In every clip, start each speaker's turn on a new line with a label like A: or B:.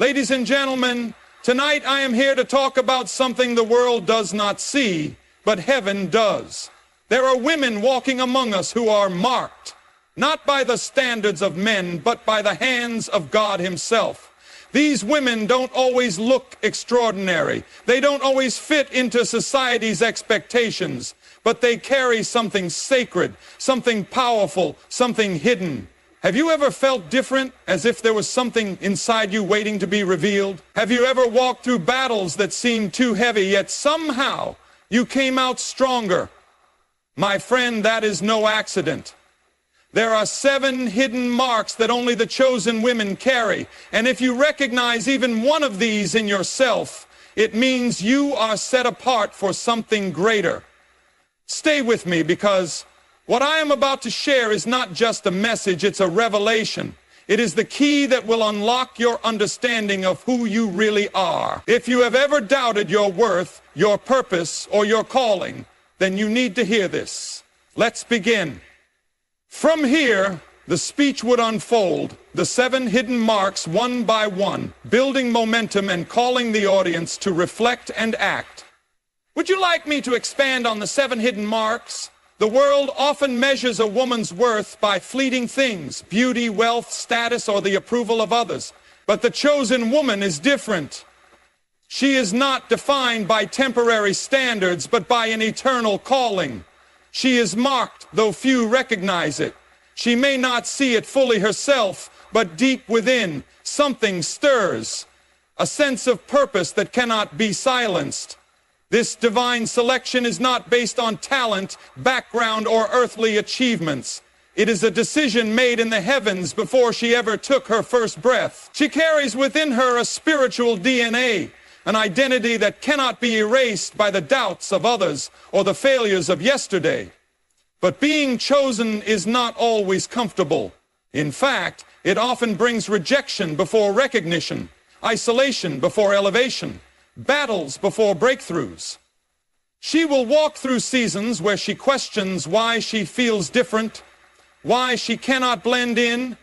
A: Ladies and gentlemen, tonight I am here to talk about something the world does not see, but heaven does. There are women walking among us who are marked, not by the standards of men, but by the hands of God Himself. These women don't always look extraordinary. They don't always fit into society's expectations, but they carry something sacred, something powerful, something hidden. Have you ever felt different, as if there was something inside you waiting to be revealed? Have you ever walked through battles that seemed too heavy, yet somehow you came out stronger? My friend, that is no accident. There are 7 hidden marks that only the chosen women carry. And if you recognize even one of these in yourself, it means you are set apart for something greater. Stay with me, because what I am about to share is not just a message, it's a revelation. It is the key that will unlock your understanding of who you really are. If you have ever doubted your worth, your purpose, or your calling, then you need to hear this. Let's begin. From here, the speech would unfold, the 7 hidden marks one by one, building momentum and calling the audience to reflect and act. Would you like me to expand on the 7 hidden marks? The world often measures a woman's worth by fleeting things, beauty, wealth, status, or the approval of others. But the chosen woman is different. She is not defined by temporary standards, but by an eternal calling. She is marked, though few recognize it. She may not see it fully herself, but deep within, something stirs, a sense of purpose that cannot be silenced. This divine selection is not based on talent, background, or earthly achievements. It is a decision made in the heavens before she ever took her first breath. She carries within her a spiritual DNA, an identity that cannot be erased by the doubts of others or the failures of yesterday. But being chosen is not always comfortable. In fact, it often brings rejection before recognition, isolation before elevation, battles before breakthroughs. She will walk through seasons where she questions why she feels different, why she cannot blend in,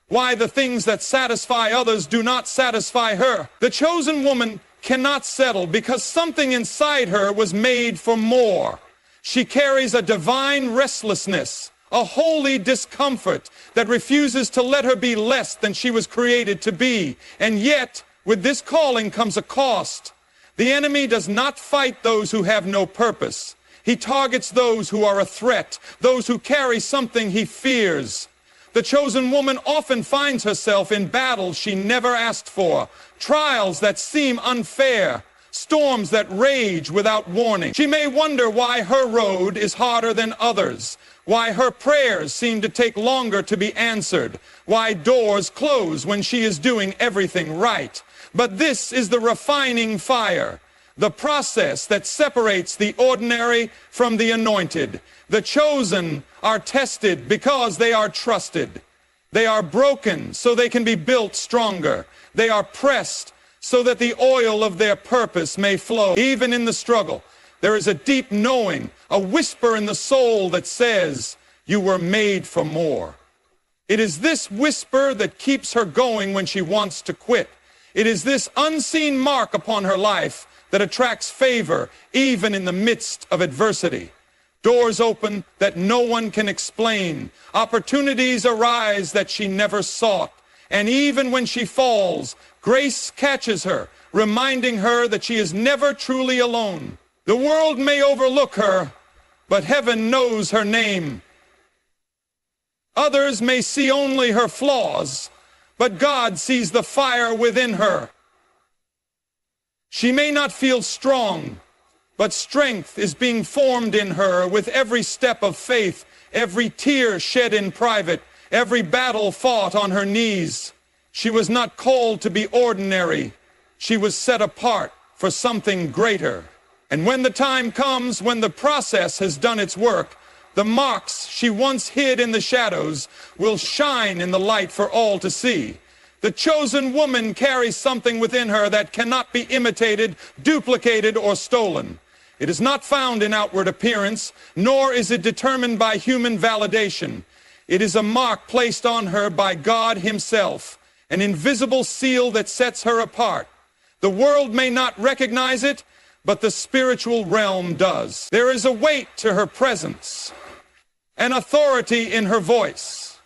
A: why the things that satisfy others do not satisfy her. The chosen woman cannot settle because something inside her was made for more. She carries a divine restlessness, a holy discomfort that refuses to let her be less than she was created to be. And yet, with this calling comes a cost. The enemy does not fight those who have no purpose. He targets those who are a threat, those who carry something he fears. The chosen woman often finds herself in battles she never asked for, trials that seem unfair, storms that rage without warning. She may wonder why her road is harder than others, why her prayers seem to take longer to be answered, why doors close when she is doing everything right. But this is the refining fire, the process that separates the ordinary from the anointed. The chosen are tested because they are trusted. They are broken so they can be built stronger. They are pressed so that the oil of their purpose may flow. Even in the struggle, there is a deep knowing, a whisper in the soul that says, "You were made for more." It is this whisper that keeps her going when she wants to quit. It is this unseen mark upon her life that attracts favor even in the midst of adversity. Doors open that no one can explain. Opportunities arise that she never sought. And even when she falls, grace catches her, reminding her that she is never truly alone. The world may overlook her, but heaven knows her name. Others may see only her flaws, but God sees the fire within her. She may not feel strong, but strength is being formed in her with every step of faith, every tear shed in private, every battle fought on her knees. She was not called to be ordinary. She was set apart for something greater. And when the time comes, when the process has done its work, the marks she once hid in the shadows will shine in the light for all to see. The chosen woman carries something within her that cannot be imitated, duplicated, or stolen. It is not found in outward appearance, nor is it determined by human validation. It is a mark placed on her by God Himself. an invisible seal that sets her apart. The world may not recognize it, but the spiritual realm does. There is a weight to her presence, an authority in her voice,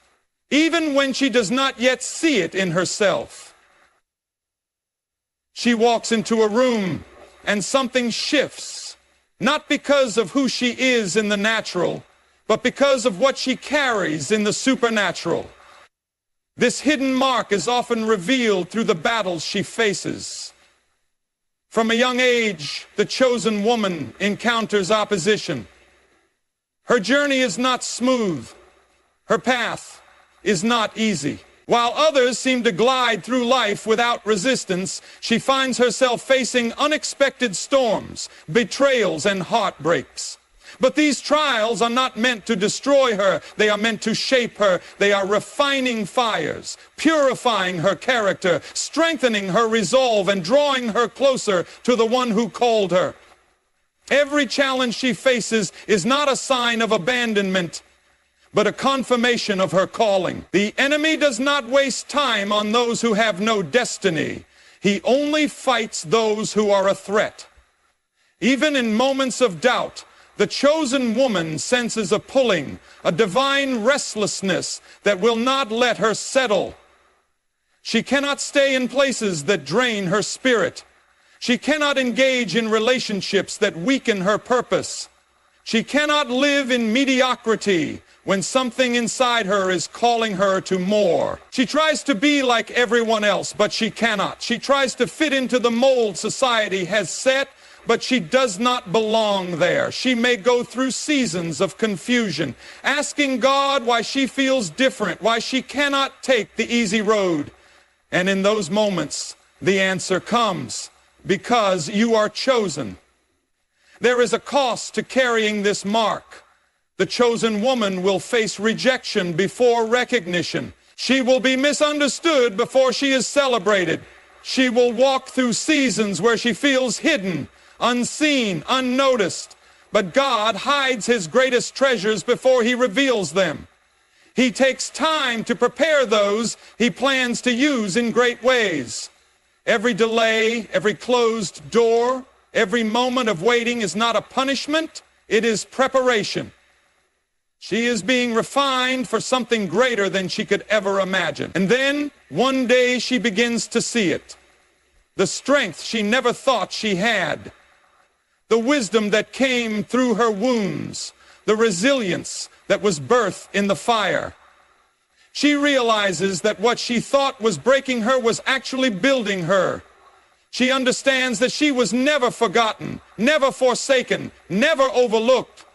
A: even when she does not yet see it in herself. She walks into a room and something shifts, not because of who she is in the natural, but because of what she carries in the supernatural. This hidden mark is often revealed through the battles she faces. From a young age, the chosen woman encounters opposition. Her journey is not smooth. Her path is not easy. While others seem to glide through life without resistance, she finds herself facing unexpected storms, betrayals, and heartbreaks. But these trials are not meant to destroy her. They are meant to shape her. They are refining fires, purifying her character, strengthening her resolve, and drawing her closer to the one who called her. Every challenge she faces is not a sign of abandonment, but a confirmation of her calling. The enemy does not waste time on those who have no destiny. He only fights those who are a threat. Even in moments of doubt, the chosen woman senses a pulling, a divine restlessness that will not let her settle. She cannot stay in places that drain her spirit. She cannot engage in relationships that weaken her purpose. She cannot live in mediocrity when something inside her is calling her to more. She tries to be like everyone else, but she cannot. She tries to fit into the mold society has set, but she does not belong there. She may go through seasons of confusion, asking God why she feels different, why she cannot take the easy road. And in those moments, the answer comes, because you are chosen. There is a cost to carrying this mark. The chosen woman will face rejection before recognition. She will be misunderstood before she is celebrated. She will walk through seasons where she feels hidden, unseen, unnoticed. But God hides his greatest treasures before he reveals them. He takes time to prepare those he plans to use in great ways. Every delay, every closed door, every moment of waiting is not a punishment, it is preparation. She is being refined for something greater than she could ever imagine. And then, one day, she begins to see it. The strength she never thought she had. The wisdom that came through her wounds. The resilience that was birthed in the fire. She realizes that what she thought was breaking her was actually building her. She understands that she was never forgotten, never forsaken, never overlooked.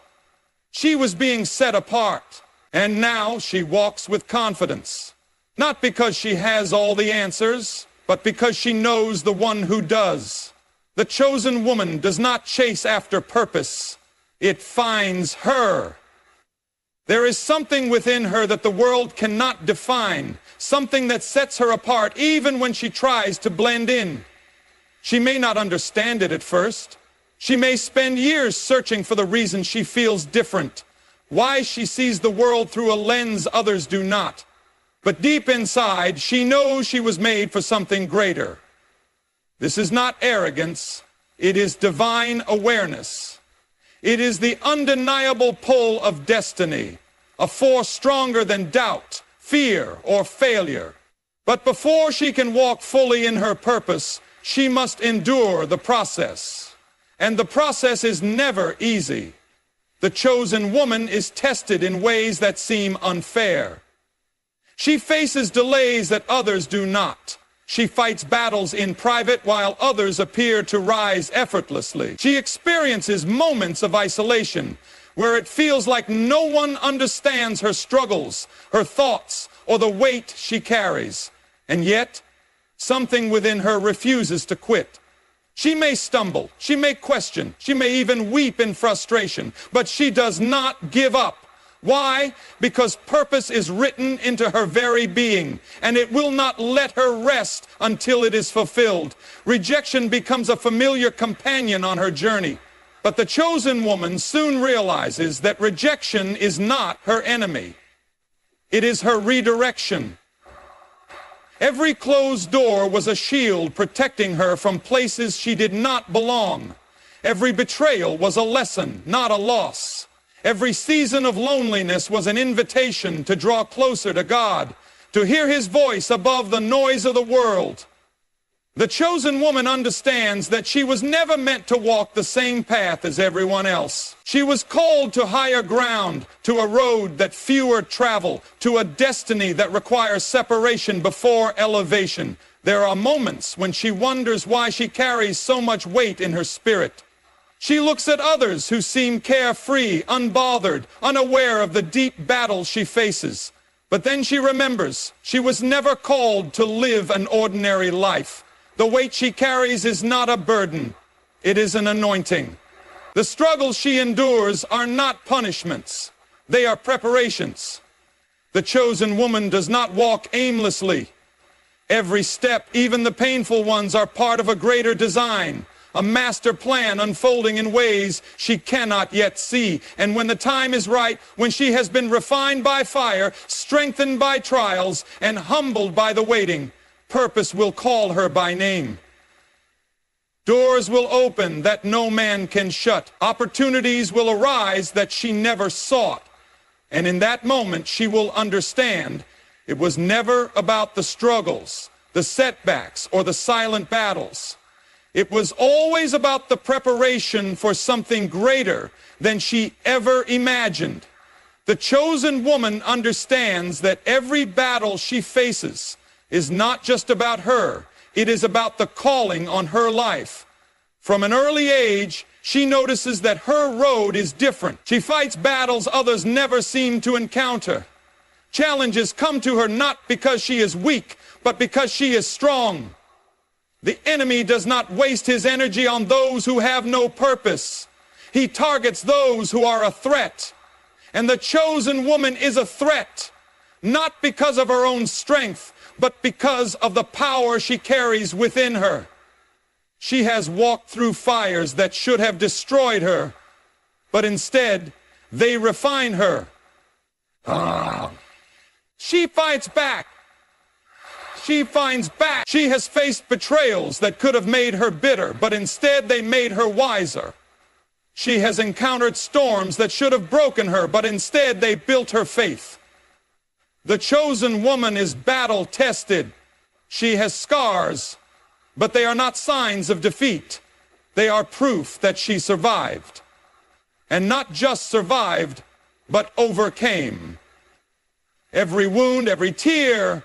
A: She was being set apart, and now she walks with confidence. Not because she has all the answers, but because she knows the one who does. The chosen woman does not chase after purpose. It finds her. There is something within her that the world cannot define, something that sets her apart even when she tries to blend in. She may not understand it at first. She may spend years searching for the reason she feels different, why she sees the world through a lens others do not. But deep inside, she knows she was made for something greater. This is not arrogance. It is divine awareness. It is the undeniable pull of destiny, a force stronger than doubt, fear, or failure. But before she can walk fully in her purpose, she must endure the process. And the process is never easy. The chosen woman is tested in ways that seem unfair. She faces delays that others do not. She fights battles in private while others appear to rise effortlessly. She experiences moments of isolation where it feels like no one understands her struggles, her thoughts, or the weight she carries. And yet, something within her refuses to quit. She may stumble, she may question, she may even weep in frustration, but she does not give up. Why? Because purpose is written into her very being, and it will not let her rest until it is fulfilled. Rejection becomes a familiar companion on her journey. But the chosen woman soon realizes that rejection is not her enemy. It is her redirection. Every closed door was a shield protecting her from places she did not belong. Every betrayal was a lesson, not a loss. Every season of loneliness was an invitation to draw closer to God, to hear His voice above the noise of the world. The chosen woman understands that she was never meant to walk the same path as everyone else. She was called to higher ground, to a road that fewer travel, to a destiny that requires separation before elevation. There are moments when she wonders why she carries so much weight in her spirit. She looks at others who seem carefree, unbothered, unaware of the deep battles she faces. But then she remembers she was never called to live an ordinary life. The weight she carries is not a burden, it is an anointing. The struggles she endures are not punishments, they are preparations. The chosen woman does not walk aimlessly. Every step, even the painful ones, are part of a greater design, a master plan unfolding in ways she cannot yet see. And when the time is right, when she has been refined by fire, strengthened by trials, and humbled by the waiting, purpose will call her by name. Doors will open that no man can shut. Opportunities will arise that she never sought. And in that moment, she will understand it was never about the struggles, the setbacks, or the silent battles. It was always about the preparation for something greater than she ever imagined. The chosen woman understands that every battle she faces is not just about her, it is about the calling on her life. From an early age, she notices that her road is different. She fights battles others never seem to encounter. Challenges come to her not because she is weak, but because she is strong. The enemy does not waste his energy on those who have no purpose. He targets those who are a threat. And the chosen woman is a threat, not because of her own strength, but because of the power she carries within her. She has walked through fires that should have destroyed her, but instead, they refine her. She fights back. She finds back. She has faced betrayals that could have made her bitter, but instead they made her wiser. She has encountered storms that should have broken her, but instead they built her faith. The chosen woman is battle-tested. She has scars, but they are not signs of defeat. They are proof that she survived. And not just survived, but overcame. Every wound, every tear,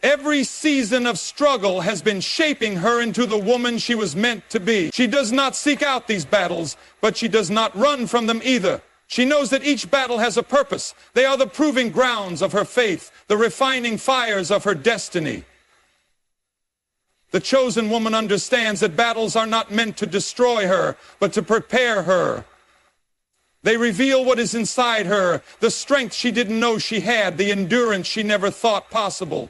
A: every season of struggle has been shaping her into the woman she was meant to be. She does not seek out these battles, but she does not run from them either. She knows that each battle has a purpose. They are the proving grounds of her faith, the refining fires of her destiny. The chosen woman understands that battles are not meant to destroy her, but to prepare her. They reveal what is inside her, the strength she didn't know she had, the endurance she never thought possible,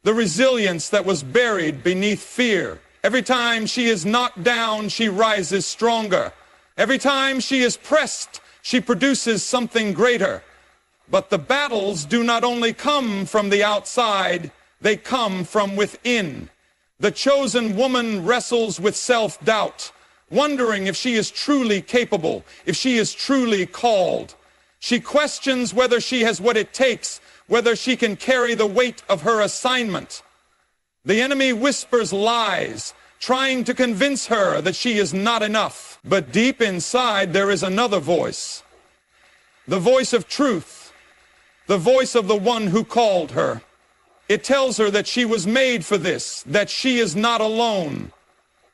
A: the resilience that was buried beneath fear. Every time she is knocked down, she rises stronger. Every time she is pressed, she produces something greater. But the battles do not only come from the outside, they come from within. The chosen woman wrestles with self-doubt, wondering if she is truly capable, if she is truly called. She questions whether she has what it takes, whether she can carry the weight of her assignment. The enemy whispers lies, trying to convince her that she is not enough. But deep inside there is another voice, the voice of truth, the voice of the one who called her. It tells her that she was made for this, that she is not alone,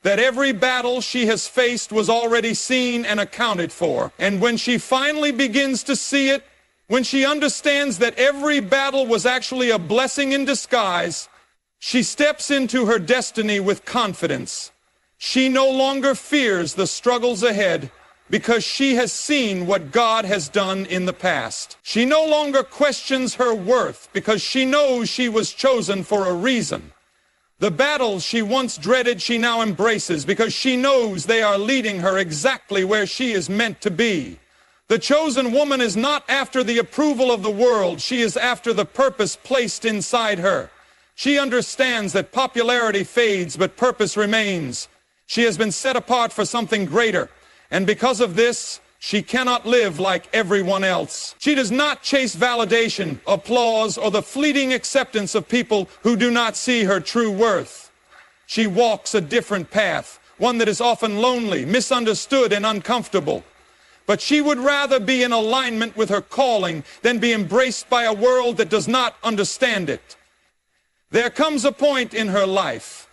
A: that every battle she has faced was already seen and accounted for. And when she finally begins to see it, when she understands that every battle was actually a blessing in disguise, she steps into her destiny with confidence. She no longer fears the struggles ahead because she has seen what God has done in the past. She no longer questions her worth because she knows she was chosen for a reason. The battles she once dreaded, she now embraces because she knows they are leading her exactly where she is meant to be. The chosen woman is not after the approval of the world. She is after the purpose placed inside her. She understands that popularity fades, but purpose remains. She has been set apart for something greater, and because of this, she cannot live like everyone else. She does not chase validation, applause, or the fleeting acceptance of people who do not see her true worth. She walks a different path, one that is often lonely, misunderstood, and uncomfortable. But she would rather be in alignment with her calling than be embraced by a world that does not understand it. There comes a point in her life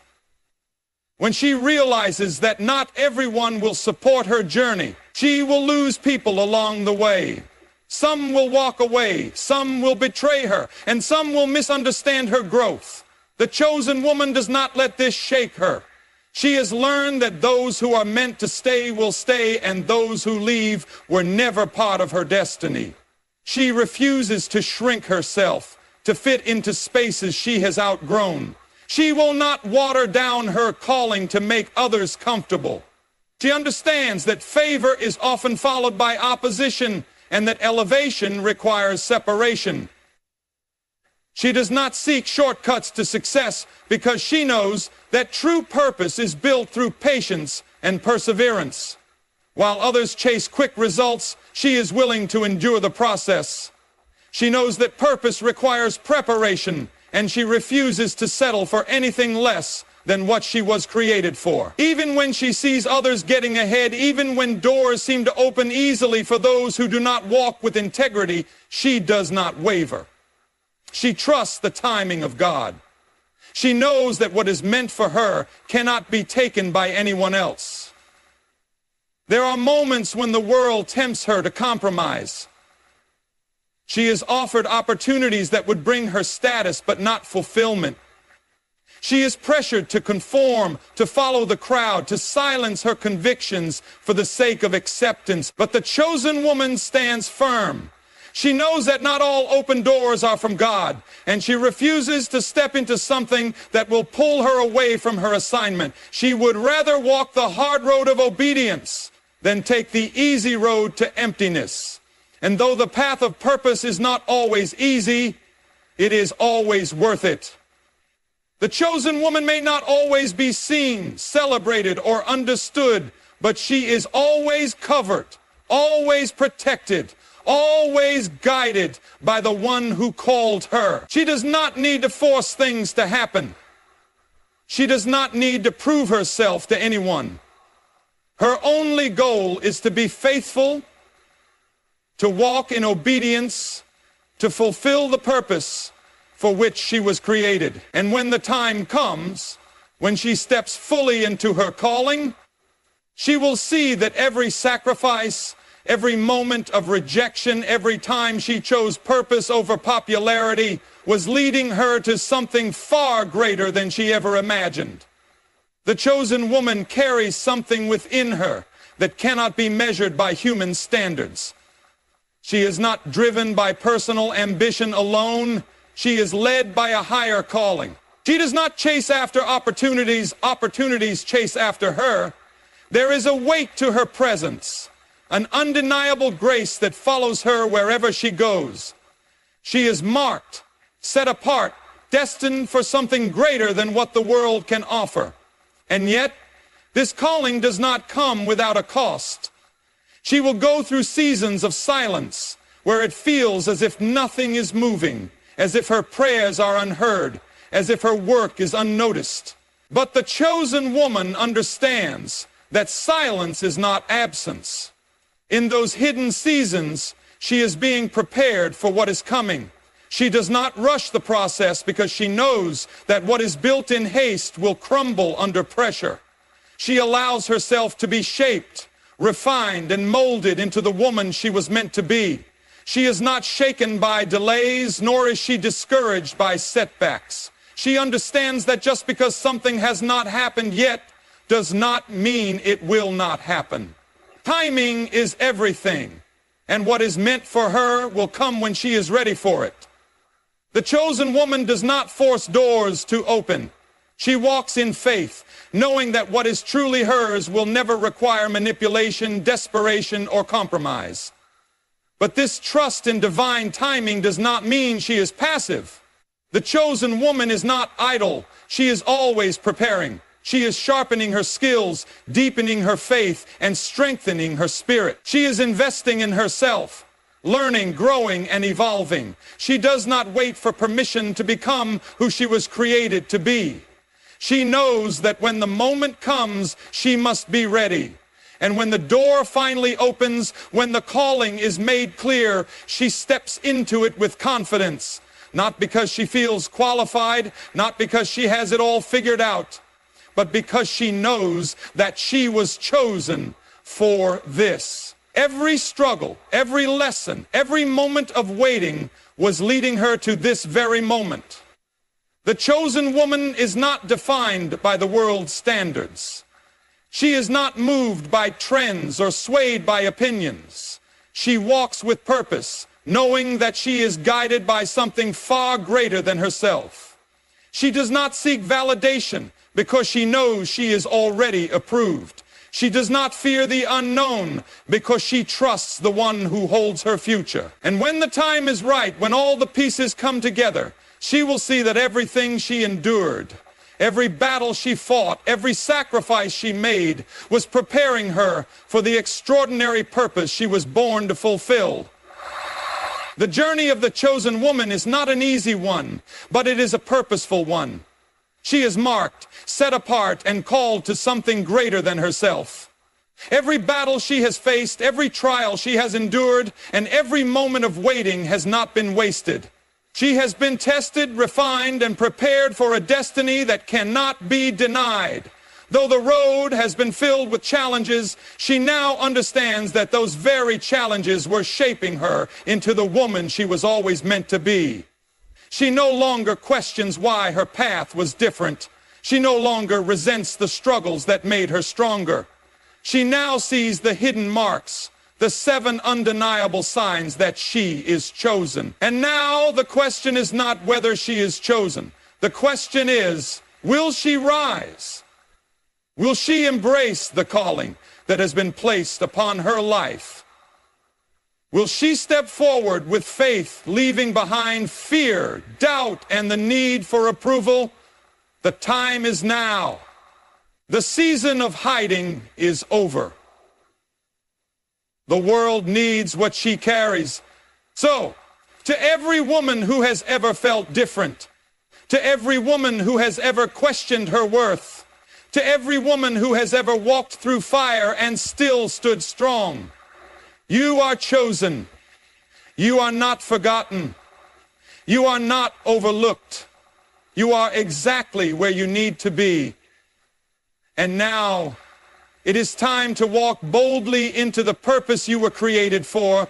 A: when she realizes that not everyone will support her journey. She will lose people along the way. Some will walk away, some will betray her, and some will misunderstand her growth. The chosen woman does not let this shake her. She has learned that those who are meant to stay will stay, and those who leave were never part of her destiny. She refuses to shrink herself to fit into spaces she has outgrown. She will not water down her calling to make others comfortable. She understands that favor is often followed by opposition and that elevation requires separation. She does not seek shortcuts to success because she knows that true purpose is built through patience and perseverance. While others chase quick results, she is willing to endure the process. She knows that purpose requires preparation, and she refuses to settle for anything less than what she was created for. Even when she sees others getting ahead, even when doors seem to open easily for those who do not walk with integrity, she does not waver. She trusts the timing of God. She knows that what is meant for her cannot be taken by anyone else. There are moments when the world tempts her to compromise. She is offered opportunities that would bring her status but not fulfillment. She is pressured to conform, to follow the crowd, to silence her convictions for the sake of acceptance. But the chosen woman stands firm. She knows that not all open doors are from God, and she refuses to step into something that will pull her away from her assignment. She would rather walk the hard road of obedience than take the easy road to emptiness. And though the path of purpose is not always easy, it is always worth it. The chosen woman may not always be seen, celebrated, or understood, but she is always covered, always protected, always guided by the one who called her. She does not need to force things to happen. She does not need to prove herself to anyone. Her only goal is to be faithful, to walk in obedience, to fulfill the purpose for which she was created. And when the time comes, when she steps fully into her calling, she will see that every sacrifice, every moment of rejection, every time she chose purpose over popularity, was leading her to something far greater than she ever imagined. The chosen woman carries something within her that cannot be measured by human standards. She is not driven by personal ambition alone. She is led by a higher calling. She does not chase after opportunities. Opportunities chase after her. There is a weight to her presence, an undeniable grace that follows her wherever she goes. She is marked, set apart, destined for something greater than what the world can offer. And yet, this calling does not come without a cost. She will go through seasons of silence where it feels as if nothing is moving, as if her prayers are unheard, as if her work is unnoticed. But the chosen woman understands that silence is not absence. In those hidden seasons, she is being prepared for what is coming. She does not rush the process because she knows that what is built in haste will crumble under pressure. She allows herself to be shaped, refined, and molded into the woman she was meant to be. She is not shaken by delays, nor is she discouraged by setbacks. She understands that just because something has not happened yet does not mean it will not happen. Timing is everything, and what is meant for her will come when she is ready for it. The chosen woman does not force doors to open. She walks in faith, knowing that what is truly hers will never require manipulation, desperation, or compromise. But this trust in divine timing does not mean she is passive. The chosen woman is not idle. She is always preparing. She is sharpening her skills, deepening her faith, and strengthening her spirit. She is investing in herself, learning, growing, and evolving. She does not wait for permission to become who she was created to be. She knows that when the moment comes, she must be ready. And when the door finally opens, when the calling is made clear, she steps into it with confidence. Not because she feels qualified, not because she has it all figured out, but because she knows that she was chosen for this. Every struggle, every lesson, every moment of waiting was leading her to this very moment. The chosen woman is not defined by the world's standards. She is not moved by trends or swayed by opinions. She walks with purpose, knowing that she is guided by something far greater than herself. She does not seek validation because she knows she is already approved. She does not fear the unknown because she trusts the one who holds her future. And when the time is right, when all the pieces come together, she will see that everything she endured, every battle she fought, every sacrifice she made was preparing her for the extraordinary purpose she was born to fulfill. The journey of the chosen woman is not an easy one, but it is a purposeful one. She is marked, set apart, and called to something greater than herself. Every battle she has faced, every trial she has endured, and every moment of waiting has not been wasted. She has been tested, refined, and prepared for a destiny that cannot be denied. Though the road has been filled with challenges, she now understands that those very challenges were shaping her into the woman she was always meant to be. She no longer questions why her path was different. She no longer resents the struggles that made her stronger. She now sees the hidden marks, the 7 undeniable signs that she is chosen. And now the question is not whether she is chosen. The question is, will she rise? Will she embrace the calling that has been placed upon her life? Will she step forward with faith, leaving behind fear, doubt, and the need for approval? The time is now. The season of hiding is over. The world needs what she carries. So, to every woman who has ever felt different, to every woman who has ever questioned her worth, to every woman who has ever walked through fire and still stood strong, you are chosen. You are not forgotten. You are not overlooked. You are exactly where you need to be. And now, it is time to walk boldly into the purpose you were created for.